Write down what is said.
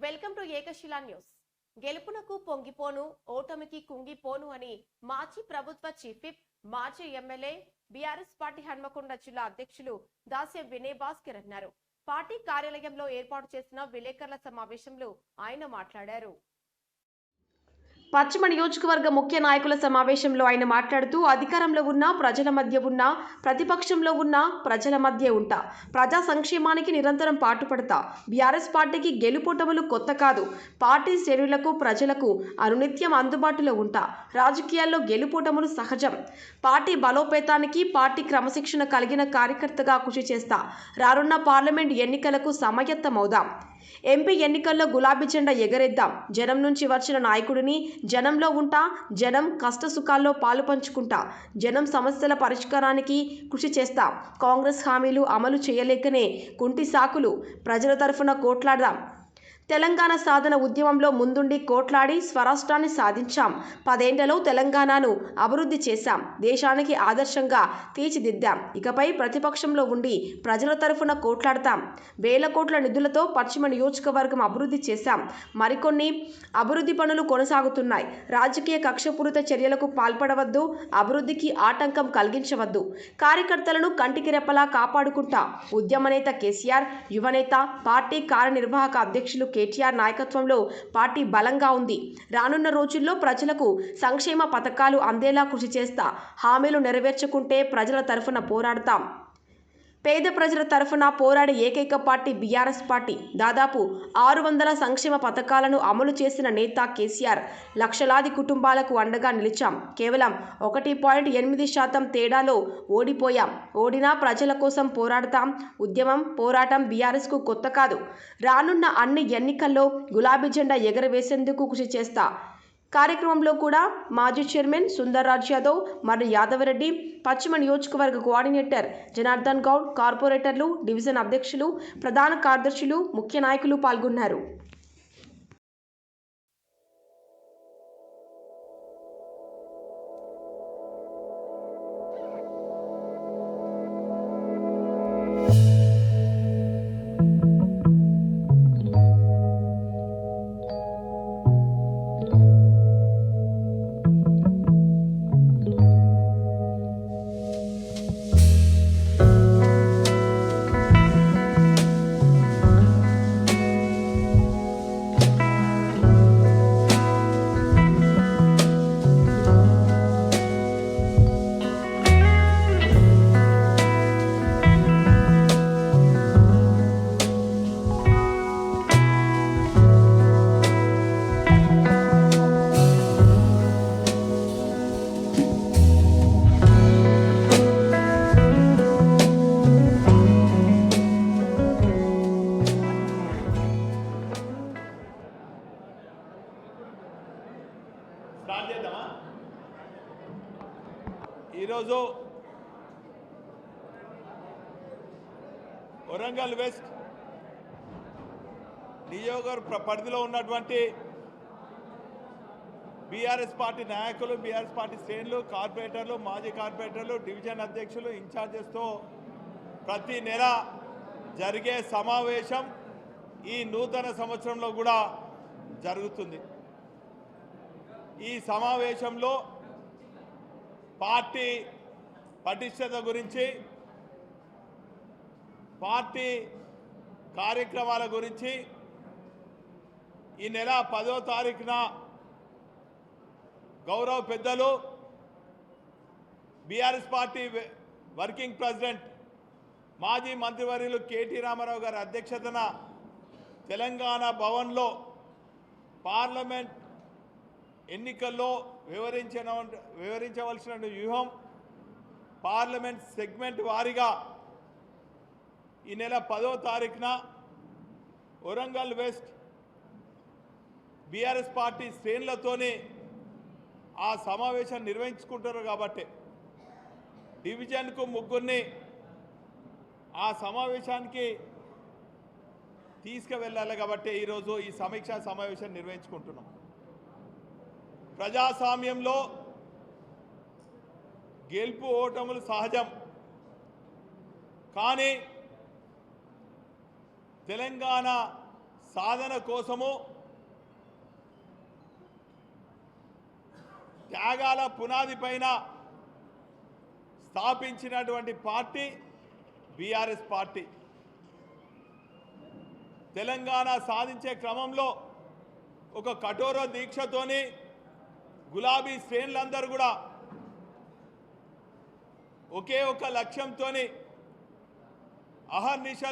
Welcome to Ekashila news. గెలుపునకు పొంగిపోను, ఓటమికి కుంగిపోను అని మాజీ ప్రభుత్వ చీఫ్ విప్, మాజీ ఎమ్మెల్యే, బీఆర్ఎస్ పార్టీ హన్మకొండ జిల్లా అధ్యక్షులు దాస్యం వినయ్ భాస్కర్ అన్నారు. పార్టీ కార్యాలయంలో ఏర్పాటు చేసిన విలేకరుల సమావేశంలో ఆయన మాట్లాడారు. పశ్చిమ నియోజకవర్గ ముఖ్య నాయకుల సమావేశంలో ఆయన మాట్లాడుతూ, అధికారంలో ఉన్న ప్రజల మధ్య ఉన్న, ప్రతిపక్షంలో ఉన్న ప్రజల మధ్య ఉంటా, ప్రజా సంక్షేమానికి నిరంతరం పాటుపడతా. బీఆర్ఎస్ పార్టీకి గెలుపోటములు కొత్త కాదు. పార్టీ శ్రేణులకు, ప్రజలకు అనునిత్యం అందుబాటులో ఉంటా. రాజకీయాల్లో గెలుపోటములు సహజం. పార్టీ బలోపేతానికి, పార్టీ క్రమశిక్షణ కలిగిన కార్యకర్తగా కృషి చేస్తా. రానున్న పార్లమెంట్ ఎన్నికలకు సమాయత్తమవుదాం. ఎంపీ ఎన్నికల్లో గులాబీ జెండా ఎగరేద్దాం. జనం నుంచి వచ్చిన నాయకుడిని, జనంలో ఉంటా. జనం కష్ట సుఖాల్లో పాలు పంచుకుంటా. జనం సమస్యల పరిష్కారానికి కృషి చేస్తా. కాంగ్రెస్ హామీలు అమలు చేయలేకనే కుంటి సాకులు. ప్రజల తరఫున కోట్లాడదాం. తెలంగాణ సాధన ఉద్యమంలో ముందుండి కోట్లాడి స్వరాష్ట్రాన్ని సాధించాం. 10 ఏళ్లలో తెలంగాణను అభివృద్ధి చేశాం. దేశానికి ఆదర్శంగా తీర్చిదిద్దాం. ఇకపై ప్రతిపక్షంలో ఉండి ప్రజల తరఫున కోట్లాడతాం. వేల కోట్ల నిధులతో పశ్చిమ నియోజకవర్గం అభివృద్ధి చేశాం. మరికొన్ని అభివృద్ధి పనులు కొనసాగుతున్నాయి. రాజకీయ కక్షపూరిత చర్యలకు పాల్పడవద్దు. అభివృద్ధికి ఆటంకం కలిగించవద్దు. కార్యకర్తలను కంటికి రెప్పలా కాపాడుకుంటా. ఉద్యమ నేత కేసీఆర్, యువనేత, పార్టీ కార్యనిర్వాహక అధ్యక్షులు కేటీఆర్ నాయకత్వంలో పార్టీ బలంగా ఉంది. రానున్న రోజుల్లో ప్రజలకు సంక్షేమ పథకాలు అందేలా కృషి చేస్తా. హామీలు నెరవేర్చకుంటే ప్రజల తరఫున పోరాడతాం. పేద ప్రజల తరఫున పోరాడే ఏకైక పార్టీ బీఆర్ఎస్ పార్టీ. దాదాపు 600 సంక్షేమ పథకాలను అమలు చేసిన నేత కేసీఆర్. లక్షలాది కుటుంబాలకు అండగా నిలిచాం. కేవలం 1.8% తేడాలో ఓడిపోయాం. ఓడినా ప్రజల కోసం పోరాడతాం. ఉద్యమం, పోరాటం బీఆర్ఎస్కు కొత్త కాదు. రానున్న అన్ని ఎన్నికల్లో గులాబీ జెండా ఎగరవేసేందుకు కృషి చేస్తా. కార్యక్రమంలో కూడా మాజీ చైర్మన్ సుందర్ రాజ్ యాదవ్, మర్రి యాదవరెడ్డి, పశ్చిమ నియోజకవర్గ కోఆర్డినేటర్ జనార్దన్ గౌడ్, కార్పొరేటర్లు, డివిజన్ అధ్యక్షులు, ప్రధాన కార్యదర్శులు, ముఖ్య నాయకులు పాల్గొన్నారు. ఈరోజు వరంగల్ వెస్ట్ నియోజకవర్గ పరిధిలో ఉన్నటువంటి బీఆర్ఎస్ పార్టీ నాయకులు, బీఆర్ఎస్ పార్టీ శ్రేణులు, కార్పొరేటర్లు, మాజీ కార్పొరేటర్లు, డివిజన్ అధ్యక్షులు, ఇన్ఛార్జెస్తో ప్రతి నెల జరిగే సమావేశం ఈ నూతన సంవత్సరంలో కూడా జరుగుతుంది. ఈ సమావేశంలో పార్టీ పటిష్టత గురించి, పార్టీ కార్యక్రమాల గురించి ఈ నెల 10వ తారీఖున గౌరవ పెద్దలు బీఆర్ఎస్ పార్టీ వర్కింగ్ ప్రెసిడెంట్, మాజీ మంత్రివర్యులు కేటీ రామారావు గారి అధ్యక్షతన తెలంగాణ భవన్లో పార్లమెంట్ ఎన్నికల్లో వివరించవలసిన వ్యూహం, పార్లమెంట్ సెగ్మెంట్ వారీగా ఈ నెల 10వ తారీఖున వరంగల్ వెస్ట్ బీఆర్ఎస్ పార్టీ శ్రేణులతోనే ఆ సమావేశం నిర్వహించుకుంటారు. కాబట్టి డివిజన్కు 3 ఆ సమావేశానికి తీసుకువెళ్ళాలి. కాబట్టి ఈరోజు ఈ సమీక్షా సమావేశం నిర్వహించుకుంటున్నాం. ప్రజాస్వామ్యంలో గెలుపు ఓటములు సహజం. కానీ తెలంగాణ సాధన కోసము త్యాగాల పునాది పైన స్థాపించినటువంటి పార్టీ బీఆర్ఎస్ పార్టీ. తెలంగాణ సాధించే క్రమంలో ఒక కఠోర దీక్షతోని గులాబీ శ్రేణులందరూ కూడా ఒకే ఒక లక్ష్యంతోని అహర్నిశలు